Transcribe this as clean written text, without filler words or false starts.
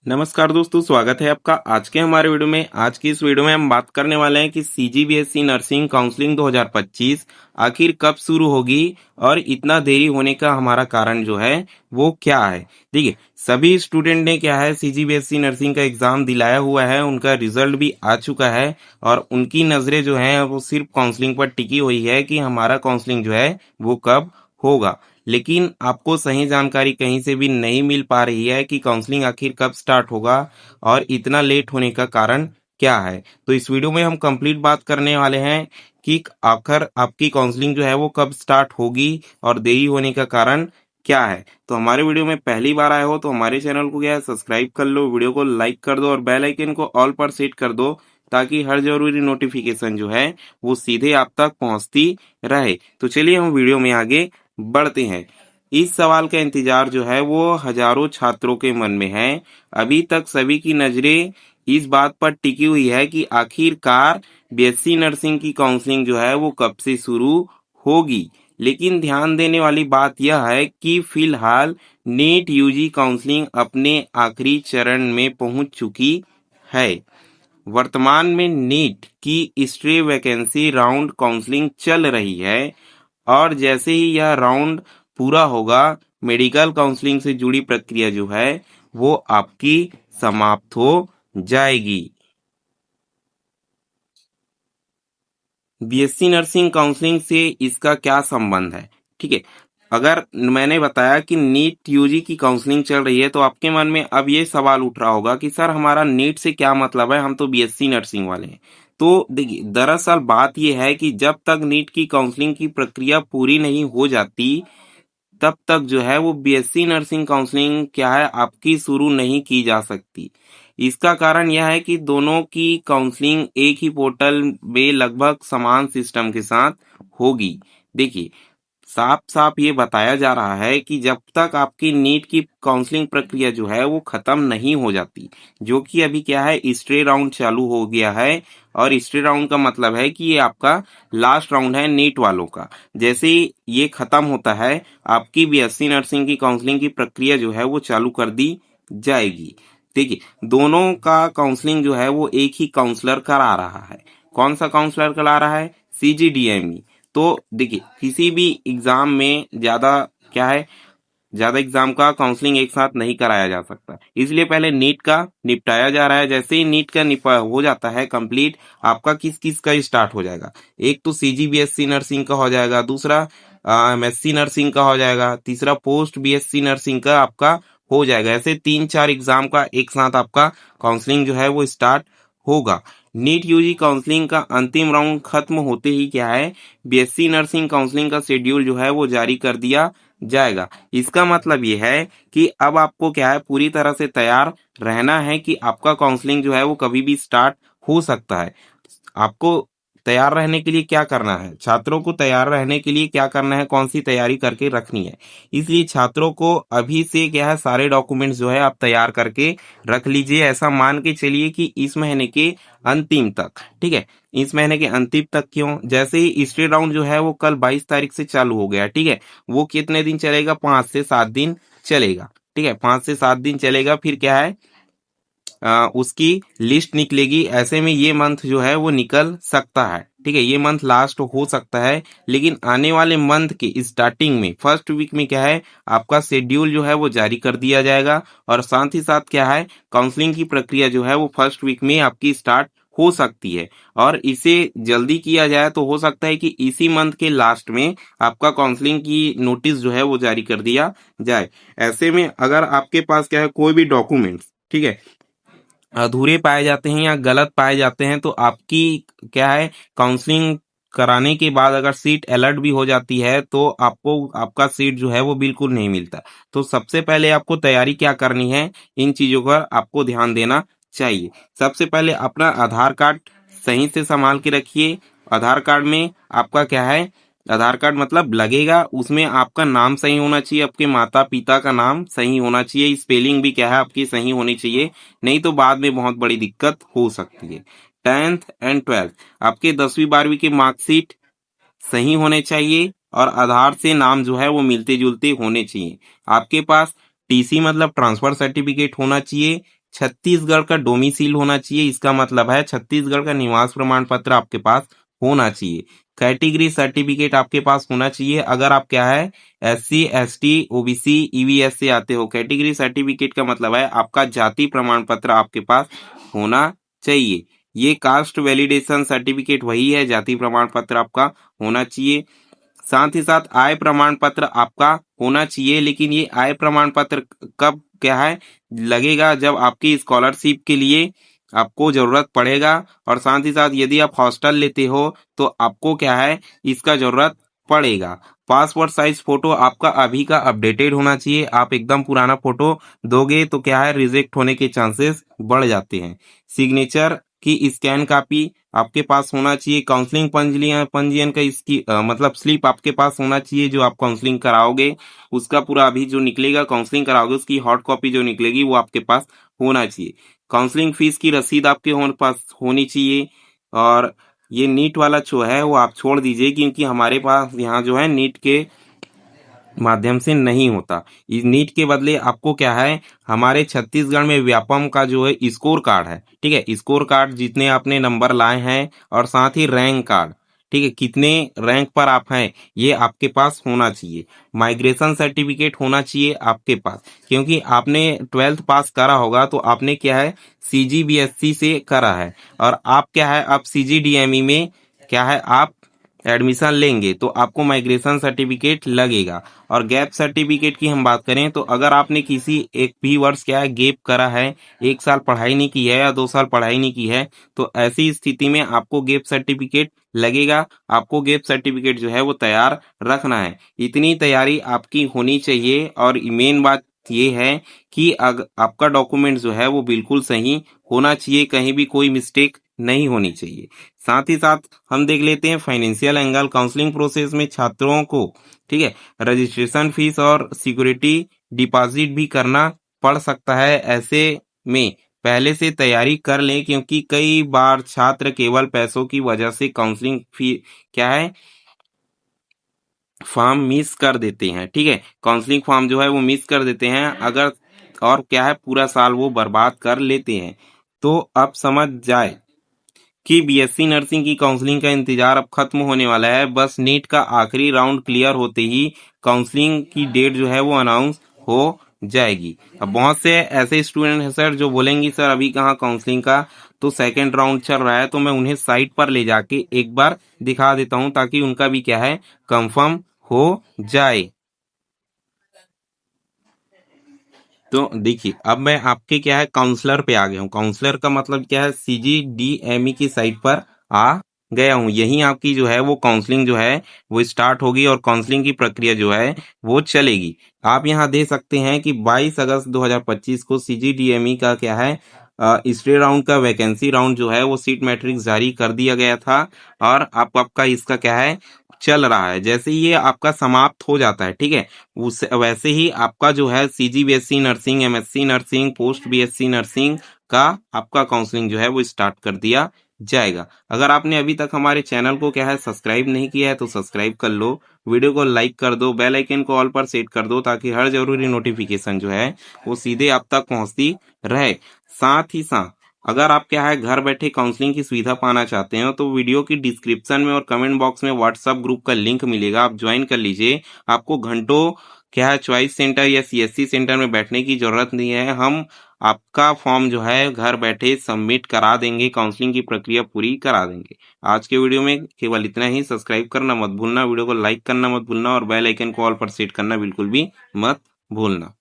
नमस्कार दोस्तों, स्वागत है आपका आज के हमारे वीडियो में। आज की इस वीडियो में हम बात करने वाले हैं कि सीजीबीएसई नर्सिंग काउंसलिंग 2025 आखिर कब शुरू होगी और इतना देरी होने का हमारा कारण जो है वो क्या है। देखिए, सभी स्टूडेंट ने क्या है सीजीबीएसई नर्सिंग का एग्जाम दिलाया हुआ है, उनका रिजल्ट भी आ चुका है और उनकी नजरें जो है वो सिर्फ काउंसलिंग पर टिकी हुई है कि हमारा काउंसलिंग जो है वो कब होगा। लेकिन आपको सही जानकारी कहीं से भी नहीं मिल पा रही है कि काउंसलिंग आखिर कब स्टार्ट होगा और इतना लेट होने का कारण क्या है। तो इस वीडियो में हम कंप्लीट बात करने वाले हैं कि आखिर आपकी काउंसलिंग जो है वो कब स्टार्ट होगी और देरी होने का कारण क्या है। तो हमारे वीडियो में पहली बार आए हो तो हमारे चैनल को क्या है सब्सक्राइब कर लो, वीडियो को लाइक कर दो और बेल आइकन को ऑल पर सेट कर दो ताकि हर जरूरी नोटिफिकेशन जो है वो सीधे आप तक पहुंचती रहे। तो चलिए हम वीडियो में आगे बढ़ते हैं। इस सवाल का इंतजार जो है वो हजारों छात्रों के मन में है। अभी तक सभी की नजरें इस बात पर टिकी हुई है कि आखिरकार बीएससी नर्सिंग की काउंसलिंग जो है वो कब से शुरू होगी। लेकिन ध्यान देने वाली बात यह है कि फिलहाल नीट यूजी काउंसलिंग अपने आखिरी चरण में पहुंच चुकी है। वर्तमान में नीट की स्ट्रे वैकेंसी राउंड काउंसलिंग चल रही है और जैसे ही यह राउंड पूरा होगा मेडिकल काउंसलिंग से जुड़ी प्रक्रिया जो है वो आपकी समाप्त हो जाएगी। बीएससी नर्सिंग काउंसलिंग से इसका क्या संबंध है? ठीक है, अगर मैंने बताया कि नीट यूजी की काउंसलिंग चल रही है तो आपके मन में अब ये सवाल उठ रहा होगा कि सर हमारा नीट से क्या मतलब है, हम तो बीएससी नर्सिंग वाले हैं। तो देखिए, दरअसल बात यह है कि जब तक नीट की काउंसलिंग की प्रक्रिया पूरी नहीं हो जाती तब तक जो है वो बीएससी नर्सिंग काउंसलिंग क्या है आपकी शुरू नहीं की जा सकती। इसका कारण यह है कि दोनों की काउंसलिंग एक ही पोर्टल में लगभग समान सिस्टम के साथ होगी। देखिए, साफ साफ ये बताया जा रहा है कि जब तक आपकी नीट की काउंसलिंग प्रक्रिया जो है वो खत्म नहीं हो जाती, जो कि अभी क्या है स्टे राउंड चालू हो गया है और स्टे राउंड का मतलब है कि ये आपका लास्ट राउंड है नीट वालों का। जैसे ही ये खत्म होता है आपकी बीएससी नर्सिंग की काउंसलिंग की प्रक्रिया जो है वो चालू कर दी जाएगी। देखिए, दोनों का काउंसलिंग जो है वो एक ही काउंसलर करा रहा है। कौन सा काउंसलर करा रहा है? सीजीडीएमई। तो देखिए, किसी भी एग्जाम में ज्यादा एग्जाम का काउंसलिंग एक साथ नहीं कराया जा सकता, इसलिए पहले नीट का निपटाया जा रहा है। जैसे ही नीट का हो जाता है कंप्लीट, आपका किस किस का स्टार्ट हो जाएगा। एक तो सीजीबीएससी नर्सिंग का हो जाएगा, दूसरा एमएससी नर्सिंग का हो जाएगा, तीसरा पोस्ट बीएससी नर्सिंग का आपका हो जाएगा। ऐसे 3-4 एग्जाम का एक साथ आपका काउंसलिंग जो है वो स्टार्ट होगा। नीट यूजी काउंसलिंग का अंतिम राउंड खत्म होते ही क्या है बीएससी नर्सिंग काउंसलिंग का शेड्यूल जो है वो जारी कर दिया जाएगा। इसका मतलब ये है कि अब आपको क्या है पूरी तरह से तैयार रहना है कि आपका काउंसलिंग जो है वो कभी भी स्टार्ट हो सकता है। आपको तैयार रहने के लिए क्या करना है, छात्रों को तैयार रहने के लिए क्या करना है, कौन सी तैयारी करके रखनी है। इसलिए छात्रों को अभी से क्या है सारे डॉक्यूमेंट्स जो है आप तैयार करके रख लीजिए। ऐसा मान के चलिए कि इस महीने के अंतिम तक, ठीक है, इस महीने के अंतिम तक क्यों, जैसे ही स्टेट राउंड जो है वो कल 22 तारीख से चालू हो गया, ठीक है, वो कितने दिन चलेगा? 5 से 7 दिन चलेगा। ठीक है, 5 से 7 दिन चलेगा। फिर क्या है उसकी लिस्ट निकलेगी। ऐसे में ये मंथ जो है वो निकल सकता है, ठीक है, ये मंथ लास्ट हो सकता है। लेकिन आने वाले मंथ के स्टार्टिंग में फर्स्ट वीक में क्या है आपका शेड्यूल जो है वो जारी कर दिया जाएगा और साथ ही साथ क्या है काउंसलिंग की प्रक्रिया जो है वो फर्स्ट वीक में आपकी स्टार्ट हो सकती है। और इसे जल्दी किया जाए तो हो सकता है कि इसी मंथ के लास्ट में आपका काउंसलिंग की नोटिस जो है वो जारी कर दिया जाए। ऐसे में अगर आपके पास क्या है कोई भी डॉक्यूमेंट्स, ठीक है, अधूरे पाए जाते हैं या गलत पाए जाते हैं तो आपकी क्या है काउंसलिंग कराने के बाद अगर सीट अलर्ट भी हो जाती है तो आपको आपका सीट जो है वो बिल्कुल नहीं मिलता। तो सबसे पहले आपको तैयारी क्या करनी है, इन चीजों पर आपको ध्यान देना चाहिए। सबसे पहले अपना आधार कार्ड सही से संभाल के रखिए। आधार कार्ड में आपका क्या है, आधार कार्ड मतलब लगेगा उसमें आपका नाम सही होना चाहिए, आपके माता पिता का नाम सही होना चाहिए, स्पेलिंग भी क्या है आपकी सही होनी चाहिए, नहीं तो बाद में बहुत बड़ी दिक्कत हो सकती है। 10th एंड 12th आपके 10वीं 12वीं के मार्कशीट सही होने चाहिए और आधार से नाम जो है वो मिलते जुलते होने चाहिए। आपके पास टीसी मतलब ट्रांसफर सर्टिफिकेट होना चाहिए। छत्तीसगढ़ का डोमिसाइल होना चाहिए। इसका मतलब है छत्तीसगढ़ का निवास प्रमाण पत्र आपके पास होना चाहिए। कैटेगरी सर्टिफिकेट आपके पास होना चाहिए। अगर आप क्या है SC ST OBC EVS से आते हो, कैटेगरी सर्टिफिकेट का मतलब है आपका जाति प्रमाण पत्र आपके पास होना चाहिए। ये कास्ट वैलिडेशन सर्टिफिकेट वही है, जाति प्रमाण पत्र आपका होना चाहिए। साथ ही साथ आय प्रमाण पत्र आपका होना चाहिए। लेकिन ये आय प्रमाण पत्र कब क्या है लगेगा, जब आपकी स्कॉलरशिप के लिए आपको जरूरत पड़ेगा। और साथ ही साथ यदि आप हॉस्टल लेते हो तो आपको क्या है इसका जरूरत पड़ेगा। पासपोर्ट साइज फोटो आपका अभी का अपडेटेड होना चाहिए। आप एकदम पुराना फोटो दोगे तो क्या है रिजेक्ट होने के चांसेस बढ़ जाते हैं। सिग्नेचर की स्कैन कॉपी आपके पास होना चाहिए। काउंसलिंग पंजीयन पंजीयन का इसकी मतलब स्लिप आपके पास होना चाहिए। जो आप काउंसलिंग कराओगे उसका पूरा अभी जो निकलेगा काउंसलिंग कराओगे उसकी हॉट कॉपी जो निकलेगी वो आपके पास होना चाहिए। काउंसलिंग फीस की रसीद आपके पास होनी चाहिए। और ये नीट वाला जो है वो आप छोड़ दीजिए, क्योंकि हमारे पास यहाँ जो है नीट के माध्यम से नहीं होता। इस नीट के बदले आपको क्या है हमारे छत्तीसगढ़ में व्यापम का जो है स्कोर कार्ड है, ठीक है, स्कोर कार्ड जितने आपने नंबर लाए हैं और साथ ही रैंक कार्ड, ठीक है, कितने रैंक पर आप हैं ये आपके पास होना चाहिए। माइग्रेशन सर्टिफिकेट होना चाहिए आपके पास, क्योंकि आपने 12th पास करा होगा तो आपने क्या है CGBSC से करा है और आप क्या है अब CGDME में क्या है आप एडमिशन लेंगे तो आपको माइग्रेशन सर्टिफिकेट लगेगा। और गैप सर्टिफिकेट की हम बात करें तो अगर आपने किसी एक भी वर्ष क्या है गैप करा है, 1 साल पढ़ाई नहीं की है या 2 साल पढ़ाई नहीं की है, तो ऐसी स्थिति में आपको गैप सर्टिफिकेट लगेगा। आपको गैप सर्टिफिकेट जो है वो तैयार रखना है। इतनी तैयारी आपकी होनी चाहिए। और मेन बात ये है कि आपका डॉक्यूमेंट जो है वो बिल्कुल सही होना चाहिए, कहीं भी कोई मिस्टेक नहीं होनी चाहिए। साथ ही साथ हम देख लेते हैं फाइनेंशियल एंगल। काउंसलिंग प्रोसेस में छात्रों को, ठीक है, रजिस्ट्रेशन फीस और सिक्योरिटी डिपॉजिट भी करना पड़ सकता है। ऐसे में पहले से तैयारी कर लें, क्योंकि कई बार छात्र केवल पैसों की वजह से काउंसलिंग फी क्या है फॉर्म मिस कर देते हैं, ठीक है, काउंसलिंग फॉर्म जो है वो मिस कर देते हैं अगर, और क्या है पूरा साल वो बर्बाद कर लेते हैं। तो अब समझ जाए कि BSc नर्सिंग की काउंसलिंग का इंतजार अब खत्म होने वाला है। बस नीट का आखिरी राउंड क्लियर होते ही काउंसलिंग की डेट जो है वो अनाउंस हो जाएगी। अब बहुत से ऐसे स्टूडेंट हैं सर जो बोलेंगे सर अभी कहाँ काउंसलिंग का, तो सेकंड राउंड चल रहा है। तो मैं उन्हें साइट पर ले जाके एक बार दिखा देता हूँ ताकि उनका भी क्या है कंफर्म हो जाए। तो देखिए अब मैं आपके क्या है काउंसलर पे आ गया हूँ। काउंसलर का मतलब क्या है CGDME की साइट पर आ गया हूँ। यहीं आपकी जो है वो काउंसलिंग जो है वो स्टार्ट होगी और काउंसलिंग की प्रक्रिया जो है वो चलेगी। आप यहाँ दे सकते हैं कि 22 अगस्त 2025 को CGDME का क्या है स्टे राउंड का वैकेंसी राउंड जो है वो सीट मैट्रिक्स जारी कर दिया गया था। और आपका इसका क्या है चल रहा है। जैसे ही ये आपका समाप्त हो जाता है, ठीक है, उस वैसे ही आपका जो है CGBSC nursing, MSc nursing, post BSc nursing का आपका काउंसलिंग जो है वो स्टार्ट कर दिया जाएगा। अगर आपने अभी तक हमारे चैनल को क्या है सब्सक्राइब नहीं किया है तो सब्सक्राइब कर लो, वीडियो को लाइक कर दो, बेल आइकन को ऑल पर सेट कर दो ताकि हर जरूरी नोटिफिकेशन जो है वो सीधे आप तक पहुंचती रहे। साथ ही साथ अगर आप क्या है घर बैठे काउंसलिंग की सुविधा पाना चाहते हो तो वीडियो की डिस्क्रिप्शन में और कमेंट बॉक्स में व्हाट्सएप ग्रुप का लिंक मिलेगा, आप ज्वाइन कर लीजिए। आपको घंटों क्या है चॉइस सेंटर या CSC सेंटर में बैठने की जरूरत नहीं है। हम आपका फॉर्म जो है घर बैठे सबमिट करा देंगे, काउंसलिंग की प्रक्रिया पूरी करा देंगे। आज के वीडियो में केवल इतना ही। सब्सक्राइब करना मत भूलना, वीडियो को लाइक करना मत भूलना और बेल आइकन को ऑल पर सेट करना बिल्कुल भी मत भूलना।